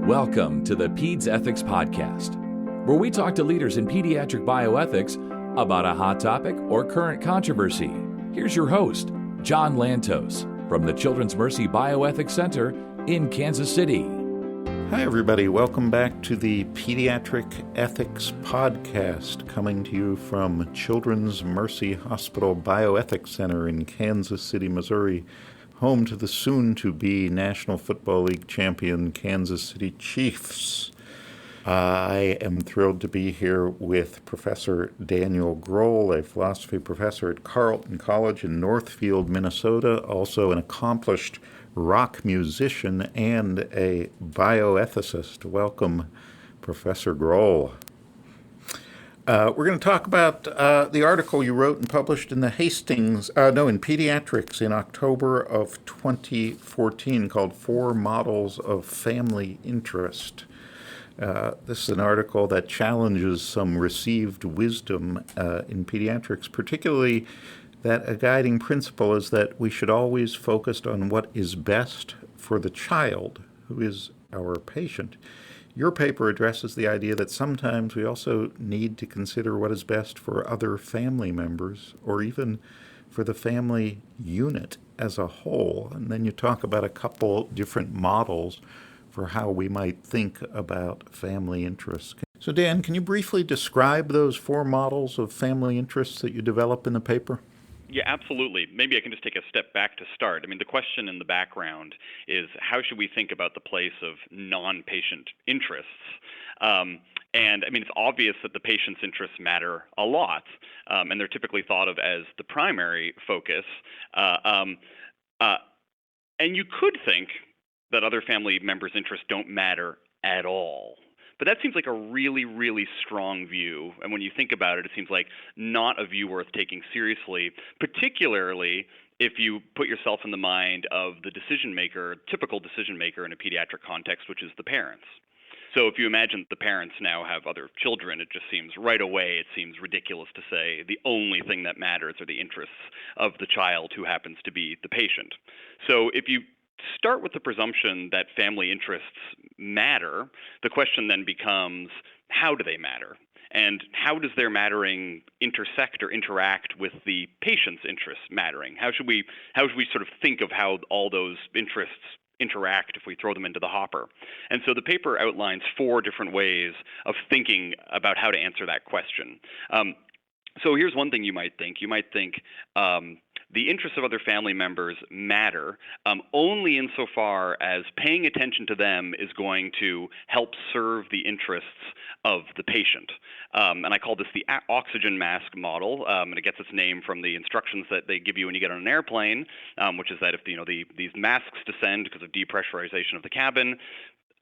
Welcome to the Peds Ethics Podcast, where we talk to leaders in pediatric bioethics about a hot topic or current controversy. Here's your host, John Lantos, from the Children's Mercy Bioethics Center in Kansas City. Hi, everybody. Welcome back to the Pediatric Ethics Podcast, coming to you from Children's Mercy Hospital Bioethics Center in Kansas City, Missouri, home to the soon-to-be National Football League champion Kansas City Chiefs. I am thrilled to be here with Professor Daniel Grohl, a philosophy professor at Carleton College in Northfield, Minnesota, also an accomplished rock musician and a bioethicist. Welcome, Professor Grohl. We're going to talk about the article you wrote and published in the in Pediatrics in October of 2014 called 4 Models of Family Interest. This is an article that challenges some received wisdom in pediatrics, particularly that a guiding principle is that we should always focus on what is best for the child, who is our patient. Your paper addresses the idea that sometimes we also need to consider what is best for other family members, or even for the family unit as a whole. And then you talk about a couple different models for how we might think about family interests. So Dan, can you briefly describe those 4 models of family interests that you develop in the paper? Yeah, absolutely. Maybe I can just take a step back to start. I mean, the question in the background is how should we think about the place of non-patient interests? And I mean, it's obvious that the patient's interests matter a lot, and they're typically thought of as the primary focus. And you could think that other family members' interests don't matter at all. But that seems like a really, really strong view. And when you think about it, it seems like not a view worth taking seriously, particularly if you put yourself in the mind of the decision maker, typical decision maker in a pediatric context, which is the parents. So if you imagine the parents now have other children, it just seems right away, it seems ridiculous to say the only thing that matters are the interests of the child who happens to be the patient. So if you start with the presumption that family interests matter, the question then becomes, how do they matter? And how does their mattering intersect or interact with the patient's interests mattering? How should we sort of think of how all those interests interact if we throw them into the hopper? And so the paper outlines 4 different ways of thinking about how to answer that question. So here's one thing you might think. You might think the interests of other family members matter only insofar as paying attention to them is going to help serve the interests of the patient. And I call this the oxygen mask model, and it gets its name from the instructions that they give you when you get on an airplane, which is that if these masks descend because of depressurization of the cabin,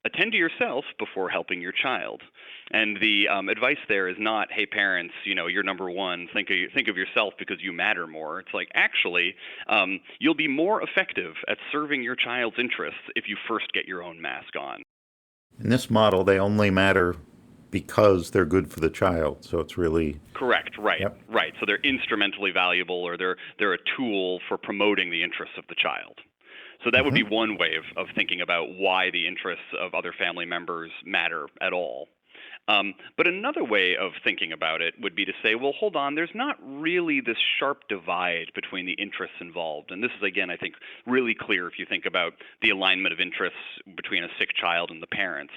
attend to yourself before helping your child. And the advice there is not, hey, parents, you're number one, think of yourself because you matter more. It's like, actually, you'll be more effective at serving your child's interests if you first get your own mask on. In this model, they only matter because they're good for the child, so it's really... Correct, right, Yep. Right. So they're instrumentally valuable, or they're a tool for promoting the interests of the child. So that would be one way of thinking about why the interests of other family members matter at all. But another way of thinking about it would be to say, well, hold on, there's not really this sharp divide between the interests involved. And this is, again, I think, really clear if you think about the alignment of interests between a sick child and the parents.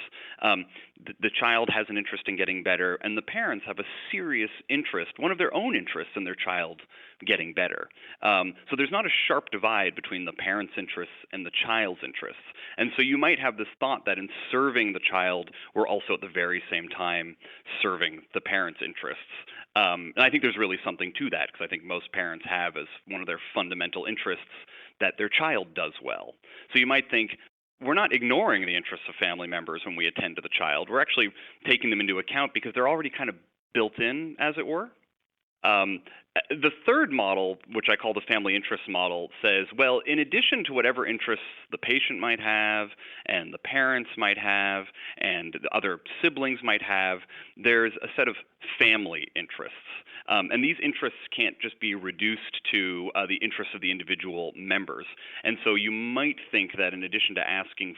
The child has an interest in getting better, and the parents have a serious interest, one of their own interests in their child getting better. So there's not a sharp divide between the parents' interests and the child's interests. And so you might have this thought that in serving the child, we're also at the very same time serving the parents' interests. And I think there's really something to that, because I think most parents have as one of their fundamental interests that their child does well. So you might think, we're not ignoring the interests of family members when we attend to the child. We're actually taking them into account because they're already kind of built in, as it were. The third model, which I call the family interest model, says, well, in addition to whatever interests the patient might have and the parents might have and the other siblings might have, there's a set of family interests. And these interests can't just be reduced to the interests of the individual members. And so you might think that in addition to asking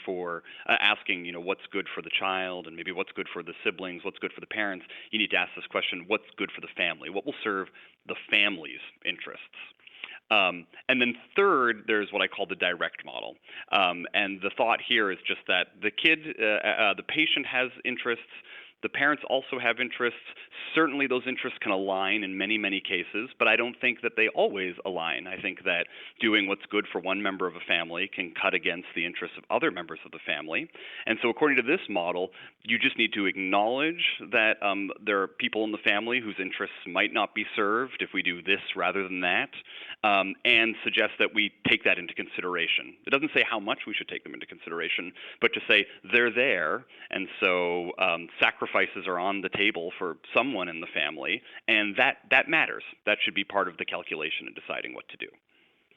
what's good for the child and maybe what's good for the siblings, what's good for the parents, you need to ask this question, what's good for the family? What will serve the family's interests? And then third, there's what I call the direct model. And the thought here is just that the patient has interests. The parents also have interests. Certainly those interests can align in many, many cases, but I don't think that they always align. I think that doing what's good for one member of a family can cut against the interests of other members of the family. And so according to this model, you just need to acknowledge that there are people in the family whose interests might not be served if we do this rather than that, and suggest that we take that into consideration. It doesn't say how much we should take them into consideration, but to say they're there, and so sacrifices are on the table for someone in the family, and that matters. That should be part of the calculation in deciding what to do.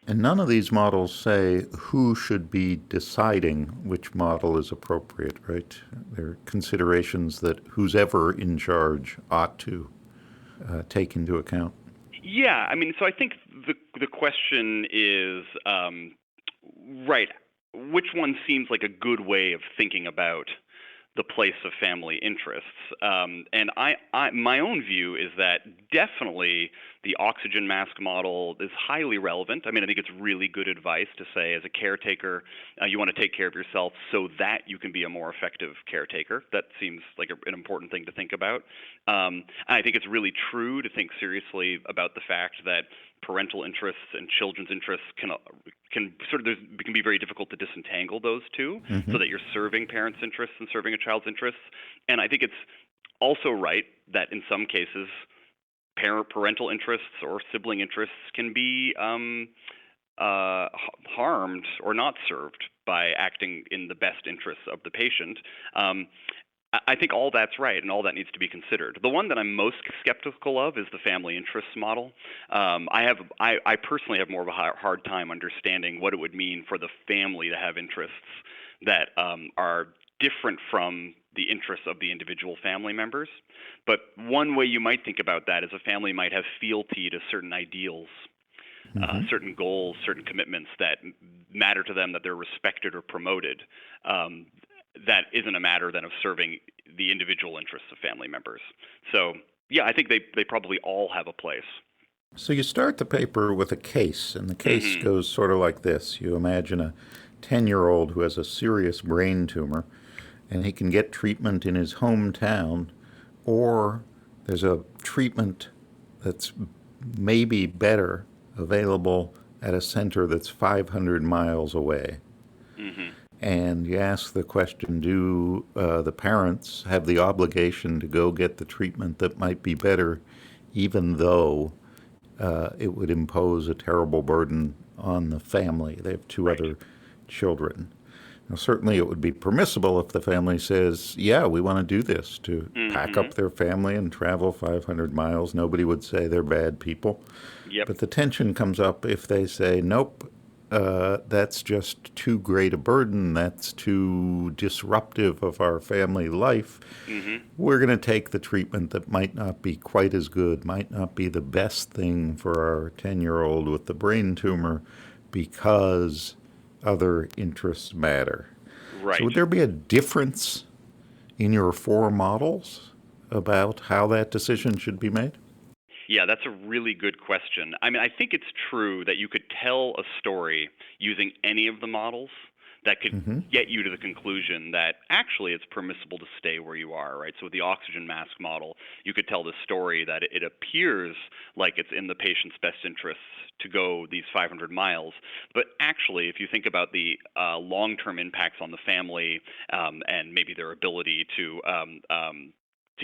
And none of these models say who should be deciding which model is appropriate, right? There are considerations that who's ever in charge ought to take into account. Yeah, I mean, so I think the question is, right, which one seems like a good way of thinking about the place of family interests? And my own view is that definitely the oxygen mask model is highly relevant. I mean, I think it's really good advice to say as a caretaker, you want to take care of yourself so that you can be a more effective caretaker. That seems like an important thing to think about. And I think it's really true to think seriously about the fact that parental interests and children's interests can be very difficult to disentangle those two, so that you're serving parents' interests and serving a child's interests. And I think it's also right that in some cases, parental interests or sibling interests can be harmed or not served by acting in the best interests of the patient. I think all that's right, and all that needs to be considered. The one that I'm most skeptical of is the family interests model. I personally have more of a hard time understanding what it would mean for the family to have interests that are different from the interests of the individual family members. But one way you might think about that is a family might have fealty to certain ideals, certain goals, certain commitments that matter to them, that they're respected or promoted. That isn't a matter then of serving the individual interests of family members. So, yeah, I think they probably all have a place. So you start the paper with a case, and the case goes sort of like this. You imagine a 10-year-old who has a serious brain tumor, and he can get treatment in his hometown, or there's a treatment that's maybe better available at a center that's 500 miles away. And you ask the question, do the parents have the obligation to go get the treatment that might be better, even though it would impose a terrible burden on the family? They have two other children. Now, certainly it would be permissible if the family says, yeah, we want to do this, to pack up their family and travel 500 miles. Nobody would say they're bad people. But the tension comes up if they say, nope, that's just too great a burden, that's too disruptive of our family life. We're going to take the treatment that might not be quite as good, might not be the best thing for our 10-year-old with the brain tumor, because other interests matter. Right. So would there be a difference in your four models about how that decision should be made? Yeah, that's a really good question. I mean, I think it's true that you could tell a story using any of the models that could get you to the conclusion that actually it's permissible to stay where you are, right? So with the oxygen mask model, you could tell the story that it appears like it's in the patient's best interests to go these 500 miles. But actually, if you think about the long-term impacts on the family and maybe their ability to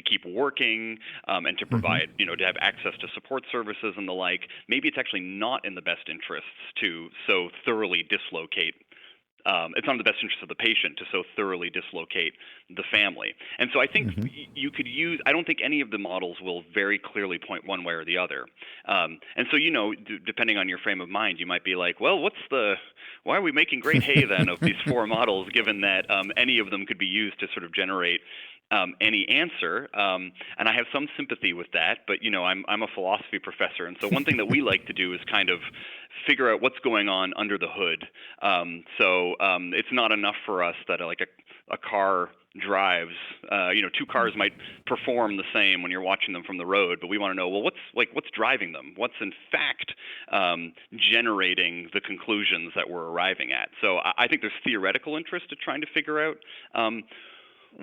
keep working and to provide, to have access to support services and the like, maybe it's actually not in the best interests to so thoroughly dislocate. It's not in the best interest of the patient to so thoroughly dislocate the family. And so I think you could I don't think any of the models will very clearly point one way or the other. And so, depending on your frame of mind, you might be like, well, why are we making great hay then of these four models, given that any of them could be used to sort of generate any answer, and I have some sympathy with that. But I'm a philosophy professor, and so one thing that we like to do is kind of figure out what's going on under the hood. So it's not enough for us that like a car drives. Two cars might perform the same when you're watching them from the road, but we want to know, well, what's driving them? What's in fact generating the conclusions that we're arriving at? So I think there's theoretical interest in trying to figure out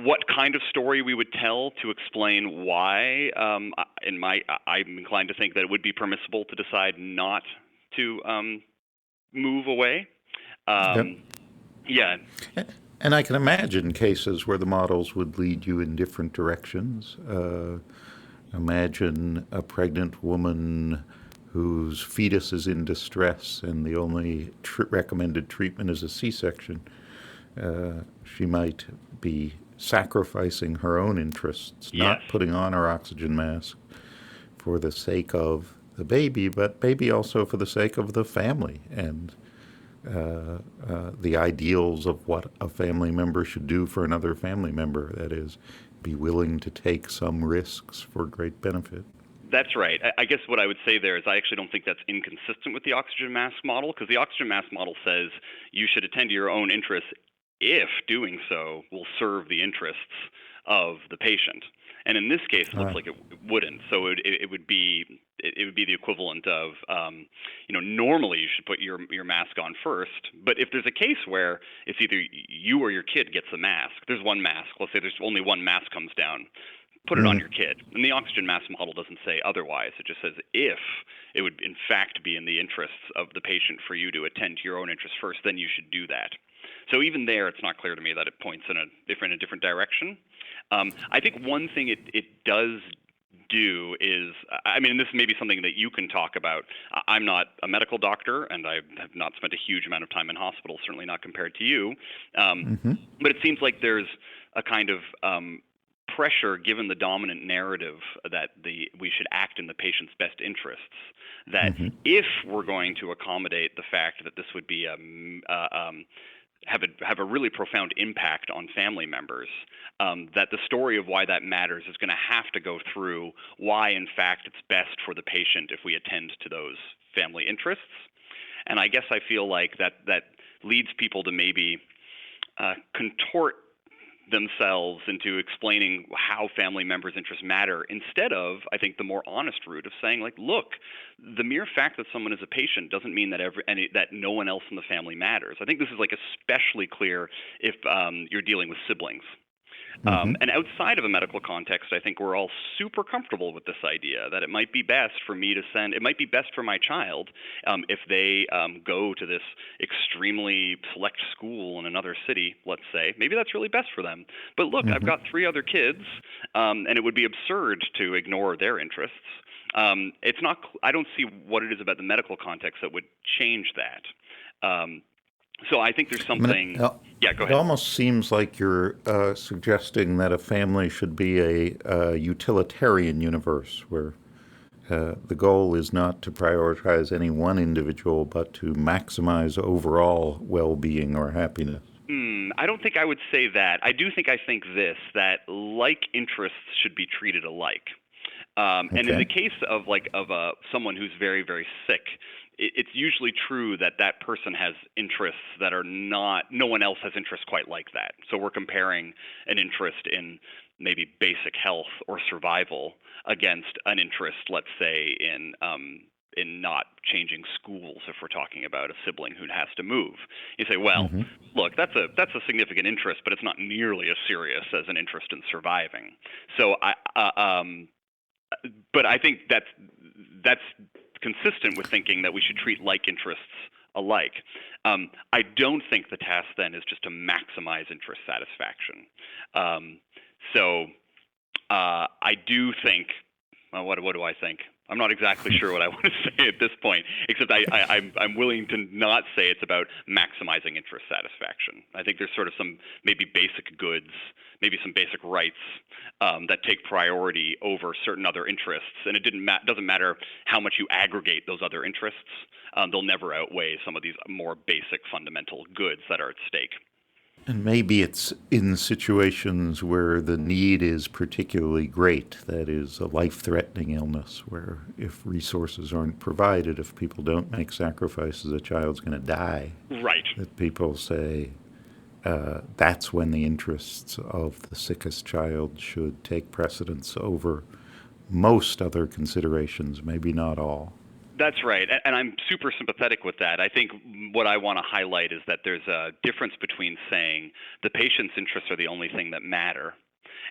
what kind of story we would tell to explain why. I'm inclined to think that it would be permissible to decide not to move away. Yeah. And I can imagine cases where the models would lead you in different directions. Imagine a pregnant woman whose fetus is in distress and the only recommended treatment is a C-section. She might be sacrificing her own interests, not putting on her oxygen mask for the sake of the baby, but maybe also for the sake of the family and the ideals of what a family member should do for another family member, that is, be willing to take some risks for great benefit. That's right. I guess what I would say there is I actually don't think that's inconsistent with the oxygen mask model, because the oxygen mask model says you should attend to your own interests if doing so will serve the interests of the patient. And in this case, it looks like it wouldn't. So it would be the equivalent of, normally you should put your mask on first. But if there's a case where it's either you or your kid gets the mask, there's one mask. Let's say there's only one mask comes down. Put it on your kid. And the oxygen mask model doesn't say otherwise. It just says if it would in fact be in the interests of the patient for you to attend to your own interests first, then you should do that. So even there, it's not clear to me that it points in a different direction. I think one thing it does do is, and this may be something that you can talk about. I'm not a medical doctor, and I have not spent a huge amount of time in hospitals, certainly not compared to you. But it seems like there's a kind of pressure, given the dominant narrative that we should act in the patient's best interests, that if we're going to accommodate the fact that this would be have a really profound impact on family members, that the story of why that matters is going to have to go through why, in fact, it's best for the patient if we attend to those family interests. And I guess I feel like that leads people to maybe contort themselves into explaining how family members' interests matter, instead of, I think, the more honest route of saying, like, look, the mere fact that someone is a patient doesn't mean that that no one else in the family matters. I think this is especially clear if you're dealing with siblings. And outside of a medical context, I think we're all super comfortable with this idea that it might be best for me to it might be best for my child if they go to this extremely select school in another city, let's say. Maybe that's really best for them. But look, I've got 3 other kids, and it would be absurd to ignore their interests. It's not. I don't see what it is about the medical context that would change that. So I think there's something. Yeah, go ahead. It almost seems like you're suggesting that a family should be a utilitarian universe where the goal is not to prioritize any one individual, but to maximize overall well-being or happiness. I don't think I would say that. I think this, that like interests should be treated alike. And in the case of someone who's very, very sick, it's usually true that that person has interests that are no one else has interests quite like that. So we're comparing an interest in maybe basic health or survival against an interest, let's say, in not changing schools, if we're talking about a sibling who has to move. You say, well, look, that's a significant interest, but it's not nearly as serious as an interest in surviving. So but I think that's consistent with thinking that we should treat like interests alike. I don't think the task then is just to maximize interest satisfaction. So I do think, what do I think? I'm not exactly sure what I want to say at this point, except I'm willing to not say it's about maximizing interest satisfaction. I think there's sort of some maybe basic goods, maybe some basic rights that take priority over certain other interests, and it doesn't matter how much you aggregate those other interests. They'll never outweigh some of these more basic fundamental goods that are at stake. And maybe it's in situations where the need is particularly great, that is, a life-threatening illness, where if resources aren't provided, if people don't make sacrifices, a child's going to die. Right. That people say that's when the interests of the sickest child should take precedence over most other considerations, maybe not all. That's right, and I'm super sympathetic with that. I think what I want to highlight is that there's a difference between saying the patient's interests are the only thing that matter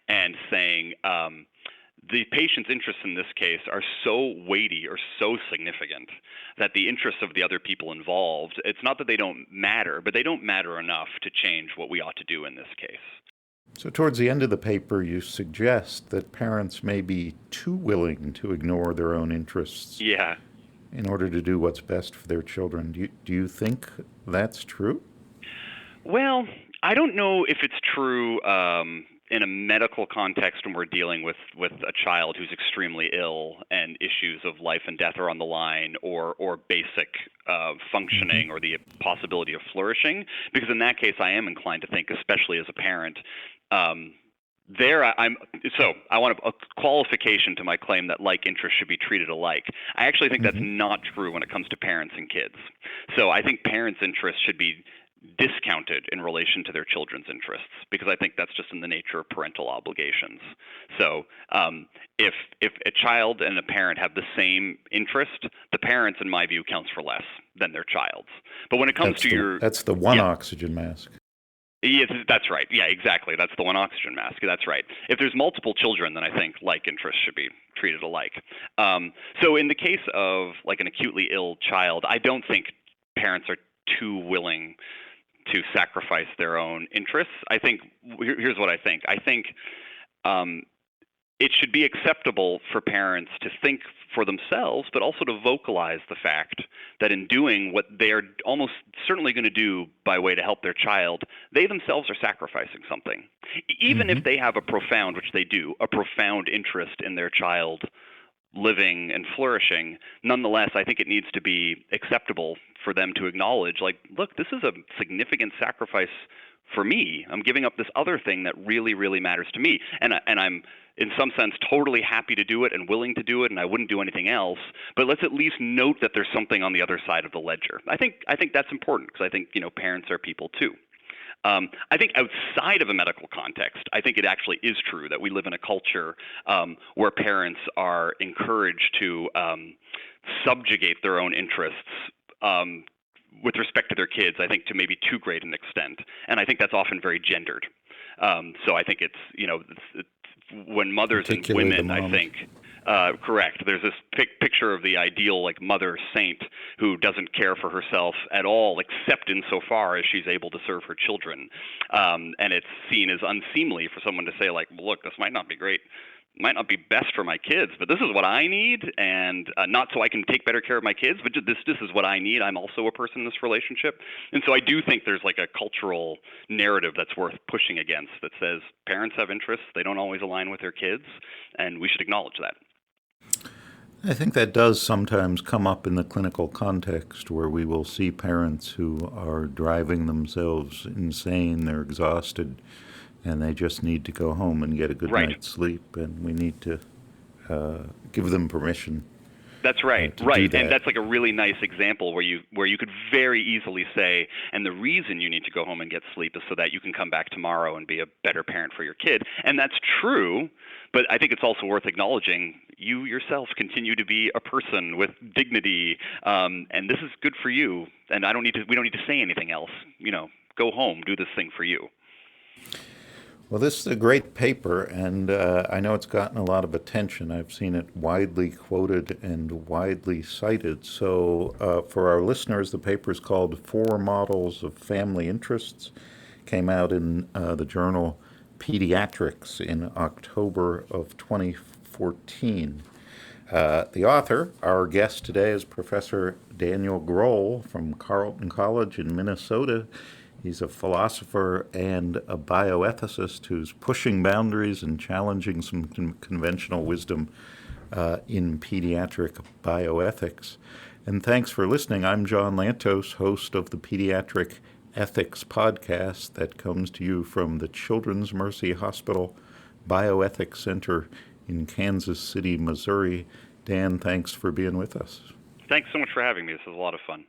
and saying the patient's interests in this case are so weighty or so significant that the interests of the other people involved, it's not that they don't matter, but they don't matter enough to change what we ought to do in this case. So towards the end of the paper, you suggest that parents may be too willing to ignore their own interests in order to do what's best for their children. Do you think that's true? Well, I don't know if it's true in a medical context when we're dealing with a child who's extremely ill and issues of life and death are on the line, or basic functioning or the possibility of flourishing. Because in that case, I am inclined to think, especially as a parent, I want a qualification to my claim that like interests should be treated alike. I actually think that's not true when it comes to parents and kids. So I think parents' interests should be discounted in relation to their children's interests, because I think that's just in the nature of parental obligations. So if a child and a parent have the same interest, the parents, in my view, counts for less than their child's. But when it comes that's the one oxygen mask. Yes, that's right. Yeah, exactly. That's the one oxygen mask. That's right. If there's multiple children, then I think like interests should be treated alike. So in the case of like an acutely ill child, I don't think parents are too willing to sacrifice their own interests. I think here's what I think. I think it should be acceptable for parents to think for themselves, but also to vocalize the fact that in doing what they're almost certainly going to do by way to help their child, they themselves are sacrificing something. Even if they have a profound, which they do, a profound interest in their child living and flourishing, nonetheless, I think it needs to be acceptable for them to acknowledge, like, look, this is a significant sacrifice for me. I'm giving up this other thing that really, really matters to me. And I'm, in some sense, totally happy to do it and willing to do it, and I wouldn't do anything else. But let's at least note that there's something on the other side of the ledger. I think that's important, because I think, parents are people too. I think outside of a medical context, I think it actually is true that we live in a culture where parents are encouraged to subjugate their own interests with respect to their kids, I think, to maybe too great an extent. And I think that's often very gendered. So I think it's when mothers and women, I think, correct. There's this picture of the ideal like mother saint who doesn't care for herself at all, except insofar as she's able to serve her children. And it's seen as unseemly for someone to say, like, well, look, this might not be great, might not be best for my kids, but this is what I need, and not so I can take better care of my kids, but this is what I need. I'm also a person in this relationship. And so I do think there's like a cultural narrative that's worth pushing against that says parents have interests, they don't always align with their kids, and we should acknowledge that. I think that does sometimes come up in the clinical context, where we will see parents who are driving themselves insane, they're exhausted, and they just need to go home and get a good night's sleep, and we need to give them permission. That's right, right. And that's like a really nice example where you could very easily say, and the reason you need to go home and get sleep is so that you can come back tomorrow and be a better parent for your kid. And that's true, but I think it's also worth acknowledging you yourself continue to be a person with dignity, and this is good for you. And we don't need to say anything else. Go home, do this thing for you. Well, this is a great paper, and I know it's gotten a lot of attention. I've seen it widely quoted and widely cited. So for our listeners, the paper is called 4 Models of Family Interests. Came out in the journal Pediatrics in October of 2014. The author, our guest today, is Professor Daniel Grohl from Carleton College in Minnesota. He's a philosopher and a bioethicist who's pushing boundaries and challenging some conventional wisdom in pediatric bioethics. And thanks for listening. I'm John Lantos, host of the Pediatric ethics podcast that comes to you from the Children's Mercy Hospital Bioethics Center in Kansas City, Missouri. Dan, thanks for being with us. Thanks so much for having me. This was a lot of fun.